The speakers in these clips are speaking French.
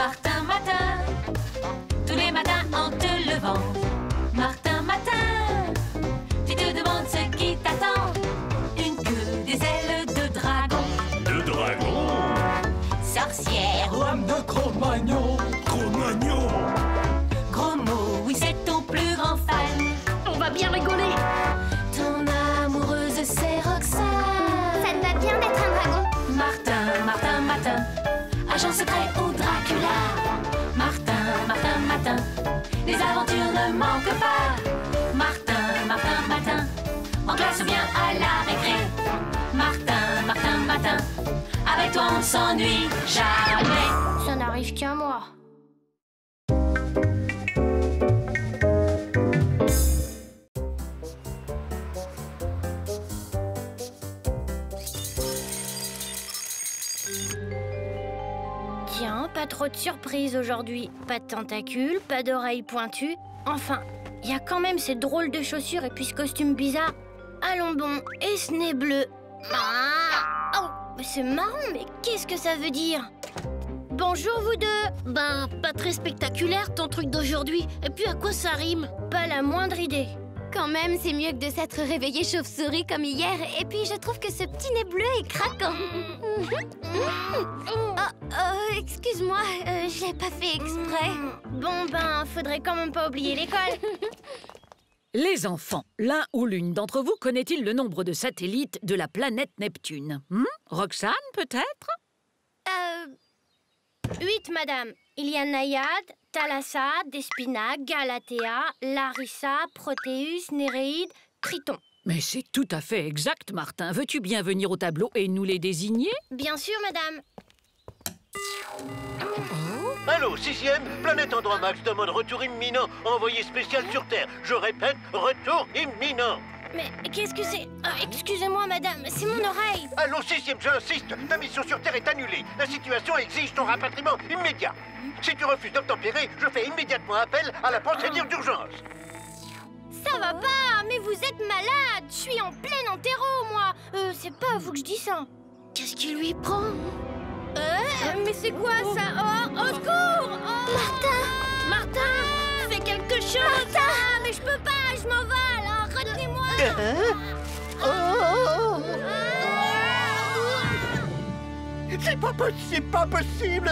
Martin Matin, tous les matins en te levant. Martin Matin, tu te demandes ce qui t'attend. Une queue, des ailes de dragon. De dragon? Sorcière ou homme de Cro-Magnon. Cro-Magnon? Gros mot, oui c'est ton plus grand fan. On va bien rigoler. Ton amoureuse c'est Roxane. Ça te va bien d'être un dragon? Martin, Martin Matin, agent secret ou Dracula. Martin, Martin Matin, les aventures ne manquent pas. Martin, Martin Matin, en classe ou bien à la récré. Martin, Martin Matin, avec toi on s'ennuie jamais. Ça n'arrive qu'à moi. Tiens, pas trop de surprises aujourd'hui. Pas de tentacules, pas d'oreilles pointues. Enfin, il y a quand même ces drôles de chaussures et puis ce costume bizarre. Allons bon, et ce nez bleu. Ah oh, mais c'est marrant, mais qu'est-ce que ça veut dire? Bonjour vous deux. Ben, pas très spectaculaire ton truc d'aujourd'hui. Et puis à quoi ça rime? Pas la moindre idée. Quand même, c'est mieux que de s'être réveillé chauve-souris comme hier. Et puis, je trouve que ce petit nez bleu est craquant. Excuse-moi, je l'ai pas fait exprès. Bon ben, faudrait quand même pas oublier l'école. Les enfants, l'un ou l'une d'entre vous connaît-il le nombre de satellites de la planète Neptune? Roxane, peut-être? 8, madame. Il y a Naïade, Thalassa, Despina, Galatea, Larissa, Proteus, Néréide, Triton. Mais c'est tout à fait exact, Martin. Veux-tu bien venir au tableau et nous les désigner? Bien sûr, madame. Allô, 6e, planète Andromax demande retour imminent, envoyé spécial sur Terre. Je répète, retour imminent. Mais qu'est-ce que c'est? Excusez-moi, madame, c'est mon oreille. Allô, 6e, j'insiste, ta mission sur Terre est annulée. La situation exige ton rapatriement immédiat. Si tu refuses d'obtempérer, je fais immédiatement appel à la procédure d'urgence. Ça va pas, mais vous êtes malade. Je suis en plein enterro, moi. C'est pas à vous que je dis ça. Qu'est-ce qui lui prend? Mais c'est quoi ça? Oh, au secours! Oh, Martin, fais quelque chose! Martin! Ah, mais je peux pas, je m'envole! Oh, retenez-moi! C'est pas possible!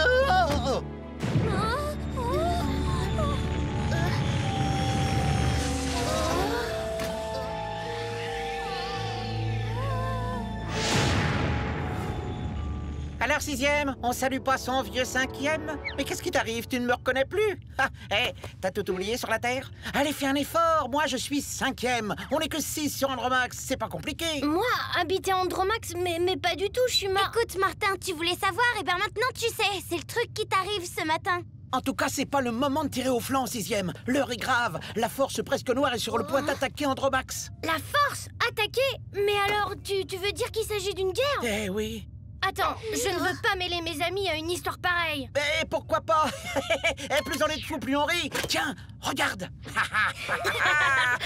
Alors 6e, on salue pas son vieux 5e? Mais qu'est-ce qui t'arrive? Tu ne me reconnais plus? Ah, hé, t'as tout oublié sur la Terre? Allez, fais un effort, moi je suis 5e. On n'est que 6 sur Andromax, c'est pas compliqué. Moi, habiter Andromax, mais pas du tout, je suis Écoute, Martin, tu voulais savoir, et ben maintenant tu sais, c'est le truc qui t'arrive ce matin. En tout cas, c'est pas le moment de tirer au flanc, 6e. L'heure est grave, la force presque noire est sur le point d'attaquer Andromax. La force? Attaquer? Mais alors, tu veux dire qu'il s'agit d'une guerre? Eh oui. Attends, je ne veux pas mêler mes amis à une histoire pareille. Eh, pourquoi pas? Eh, plus on est de fous, plus on rit. Tiens, regarde.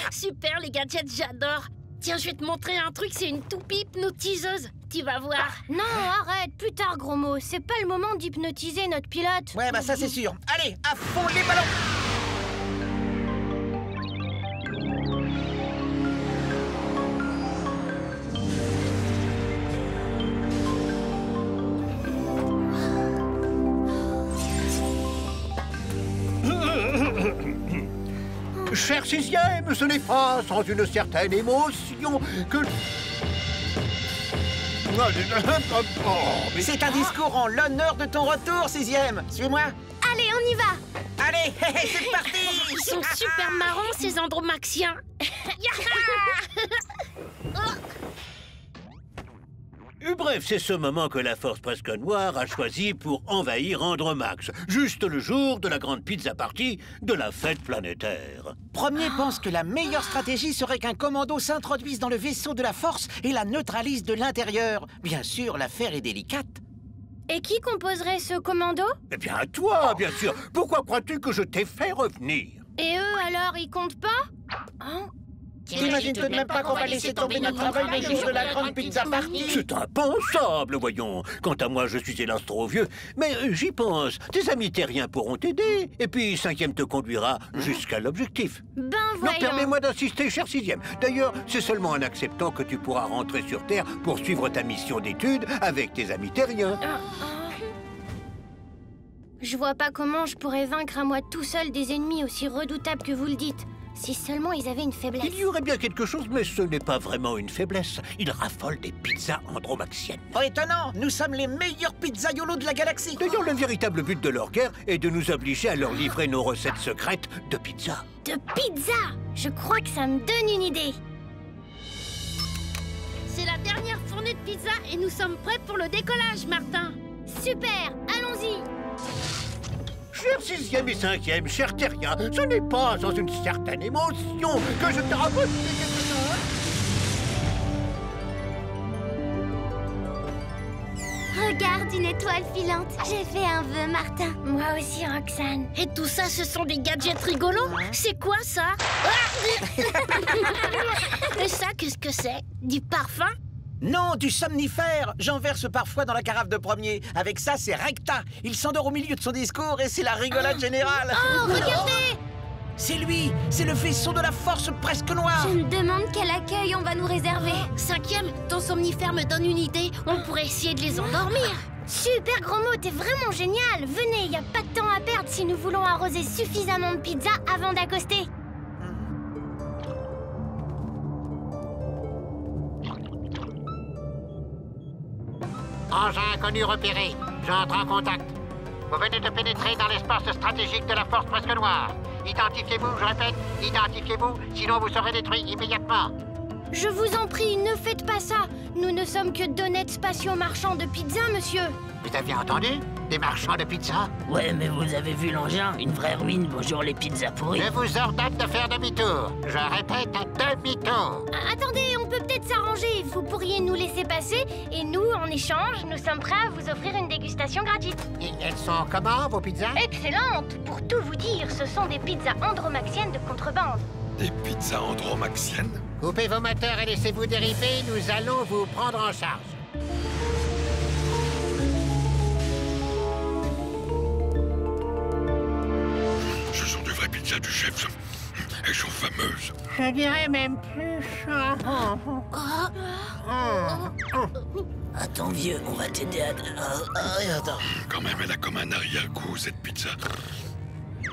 Super les gadgets, j'adore. Tiens, je vais te montrer un truc, c'est une toupie hypnotiseuse. Tu vas voir. Non, arrête, plus tard, gros mot. C'est pas le moment d'hypnotiser notre pilote. Ouais, bah ça c'est sûr. Allez, à fond les ballons. Cher 6e, ce n'est pas sans une certaine émotion que... C'est un discours en l'honneur de ton retour, 6e. Suis-moi. Allez, on y va. Allez, c'est parti. Ils sont super marrants, ces andromaxiens. Bref, c'est ce moment que la force presque noire a choisi pour envahir Andromax, juste le jour de la grande pizza party de la fête planétaire. Premier pense que la meilleure stratégie serait qu'un commando s'introduise dans le vaisseau de la force et la neutralise de l'intérieur. Bien sûr, l'affaire est délicate. Et qui composerait ce commando? Eh bien, toi, bien sûr. Pourquoi crois-tu que je t'ai fait revenir? Et eux, alors, ils comptent pas? Hein? T'imagines tout de même pas qu'on va laisser tomber notre travail le jour de la grande pizza party? C'est impensable, voyons. Quant à moi, je suis hélas trop vieux. Mais j'y pense. Tes amis terriens pourront t'aider. Et puis, 5e te conduira jusqu'à l'objectif. Ben Non, voyons. permets-moi d'insister, cher 6e. D'ailleurs, c'est seulement en acceptant que tu pourras rentrer sur Terre pour suivre ta mission d'études avec tes amis terriens. Je vois pas comment je pourrais vaincre à moi tout seul des ennemis aussi redoutables que vous le dites. Si seulement ils avaient une faiblesse. Il y aurait bien quelque chose, mais ce n'est pas vraiment une faiblesse. Ils raffolent des pizzas andromaxiennes. Oh, étonnant! Nous sommes les meilleurs pizzaiolos de la galaxie! D'ailleurs, le véritable but de leur guerre est de nous obliger à leur livrer nos recettes secrètes de pizza. De pizza! Je crois que ça me donne une idée. C'est la dernière fournée de pizza et nous sommes prêts pour le décollage, Martin. Super! Allons-y! Cher 6e et 5e, cher terrien, ce n'est pas sans une certaine émotion que je te raconte quelque chose. Regarde une étoile filante. J'ai fait un vœu, Martin. Moi aussi, Roxane. Et tout ça, ce sont des gadgets rigolos? C'est quoi ça? Et ça, qu'est-ce que c'est? Du parfum? Non, du somnifère! J'en verse parfois dans la carafe de premier. Avec ça, c'est Recta. Il s'endort au milieu de son discours et c'est la rigolade générale. Oh, regardez! C'est lui! C'est le vaisseau de la force presque noire! Je me demande quel accueil on va nous réserver. 5e, ton somnifère me donne une idée. On pourrait essayer de les endormir. Super gros mot, t'es vraiment génial. Venez, y a pas de temps à perdre si nous voulons arroser suffisamment de pizza avant d'accoster. Engin inconnu repéré. J'entre en contact. Vous venez de pénétrer dans l'espace stratégique de la force presque noire. Identifiez-vous, je répète, identifiez-vous, sinon vous serez détruit immédiatement. Je vous en prie, ne faites pas ça. Nous ne sommes que d'honnêtes spatiaux marchands de pizza, monsieur. Vous avez entendu? Des marchands de pizza? Ouais, mais vous avez vu l'engin? Une vraie ruine, bonjour les pizzas pourries. Je vous ordonne de faire demi-tour. Je répète, demi-tour. Attendez, on peut peut-être s'arranger. Vous pourriez nous laisser passer et nous, en échange, nous sommes prêts à vous offrir une dégustation gratuite. Et elles sont comment, vos pizzas? Excellente! Pour tout vous dire, ce sont des pizzas andromaxiennes de contrebande. Des pizzas andromaxiennes? Coupez vos moteurs et laissez-vous dériver. Nous allons vous prendre en charge. Ce sont de vraies pizzas du chef, ça. Elles sont fameuses. Je dirais même plus. Attends vieux, on va t'aider à... attends. Quand même, elle a comme un arrière-goût, cette pizza.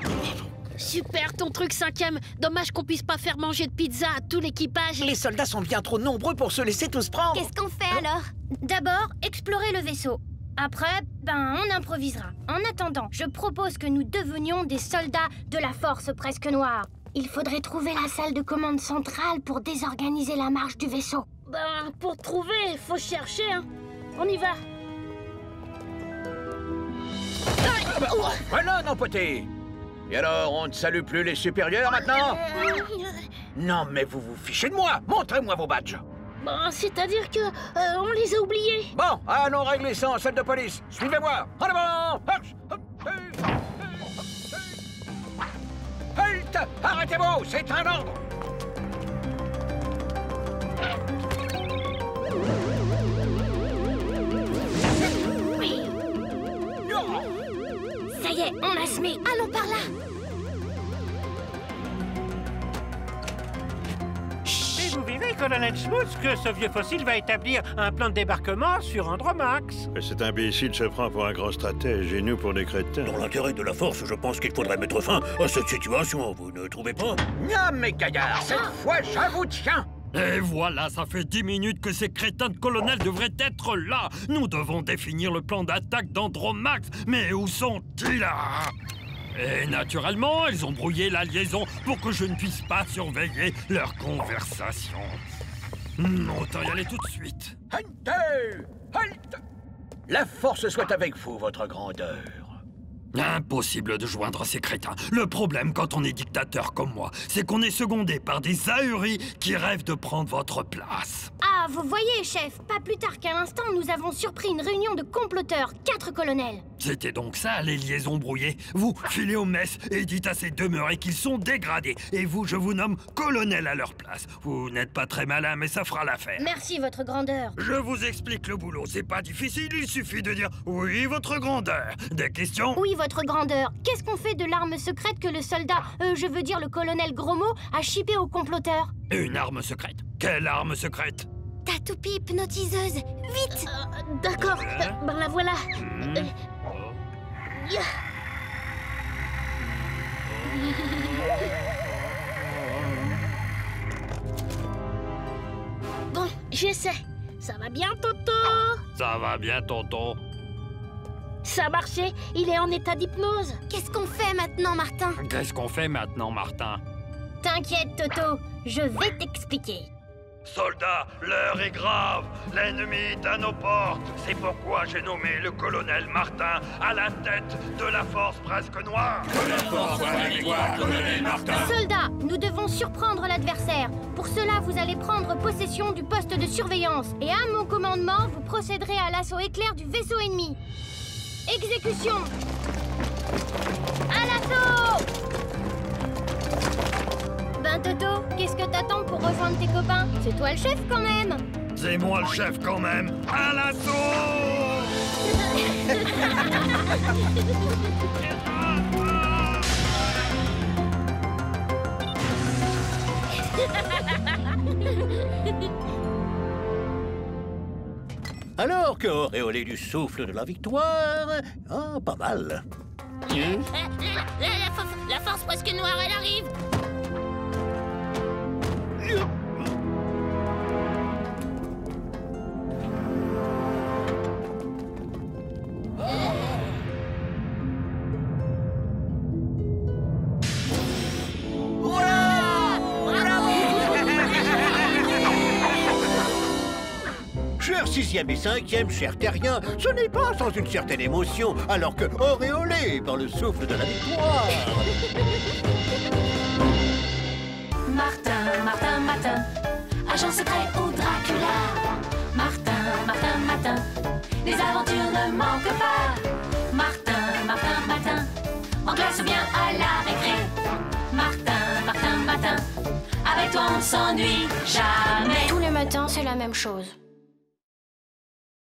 Pardon. Super ton truc 5e. Dommage qu'on puisse pas faire manger de pizza à tout l'équipage. Les soldats sont bien trop nombreux pour se laisser tous prendre. Qu'est-ce qu'on fait alors? D'abord, explorer le vaisseau. Après, on improvisera. En attendant, je propose que nous devenions des soldats de la force presque noire. Il faudrait trouver la salle de commande centrale pour désorganiser la marche du vaisseau. Pour trouver, faut chercher, hein. On y va. Voilà, non poté. Et alors, on ne salue plus les supérieurs maintenant? Non, mais vous vous fichez de moi. Montrez-moi vos badges. C'est-à-dire que on les a oubliés. Bon, allons régler ça en salle de police. Suivez-moi. En avant. Halt! Arrêtez-vous, c'est un ordre. Ça y est, on a semé. Allons par là. Et vous verrez, colonel Smooth, que ce vieux fossile va établir un plan de débarquement sur Andromax. Cet imbécile se prend pour un grand stratège et nous pour des crétins. Dans l'intérêt de la force, je pense qu'il faudrait mettre fin à cette situation, vous ne trouvez pas? Miam, mes gaillards, cette fois, je vous tiens. Et voilà, ça fait 10 minutes que ces crétins de colonel devraient être là. Nous devons définir le plan d'attaque d'Andromax. Mais où sont-ils? Et naturellement, ils ont brouillé la liaison pour que je ne puisse pas surveiller leur conversation. Autant y aller tout de suite. Halt! Halt! La force soit avec vous, votre grandeur. Impossible de joindre ces crétins. Le problème quand on est dictateur comme moi, c'est qu'on est secondé par des ahuris qui rêvent de prendre votre place. Ah, vous voyez, chef, pas plus tard qu'à l'instant, nous avons surpris une réunion de comploteurs, 4 colonels. C'était donc ça, les liaisons brouillées. Vous filez aux messes et dites à ces demeurés qu'ils sont dégradés. Et vous, je vous nomme colonel à leur place. Vous n'êtes pas très malin, mais ça fera l'affaire. Merci, votre grandeur. Je vous explique le boulot, c'est pas difficile, il suffit de dire « Oui, votre grandeur ». Des questions? Oui, votre grandeur. Qu'est-ce qu'on fait de l'arme secrète que le soldat, je veux dire le colonel Grosmo, a chippé aux comploteurs? Une arme secrète? Quelle arme secrète? Ta toupie hypnotiseuse. Vite. D'accord, ben la voilà. Bon, j'essaie. Ça va bien, Toto? Ça va bien, tonton. Ça a marché, il est en état d'hypnose. Qu'est-ce qu'on fait maintenant, Martin? Qu'est-ce qu'on fait maintenant, Martin? T'inquiète, Toto, je vais t'expliquer. Soldats, l'heure est grave. L'ennemi est à nos portes. C'est pourquoi j'ai nommé le colonel Martin à la tête de la force presque noire. Que la force soit avec toi, colonel Martin. Soldats, nous devons surprendre l'adversaire. Pour cela, vous allez prendre possession du poste de surveillance. Et à mon commandement, vous procéderez à l'assaut éclair du vaisseau ennemi. Exécution! À l'assaut! Ben Toto, qu'est-ce que t'attends pour rejoindre tes copains? C'est toi le chef quand même! C'est moi le chef quand même. À l'assaut! Alors que auréolé du souffle de la victoire... Ah, pas mal. La force presque noire, elle arrive. Chers 6e et 5e, chers terriens, ce n'est pas sans une certaine émotion, alors que auréolé par le souffle de la victoire. Martin, Martin, Martin, agent secret ou Dracula. Martin, Martin, Martin, les aventures ne manquent pas. Martin, Martin, Martin, en classe ou bien à la récré. Martin, Martin, Martin, avec toi on ne s'ennuie jamais. Tous les matins, c'est la même chose.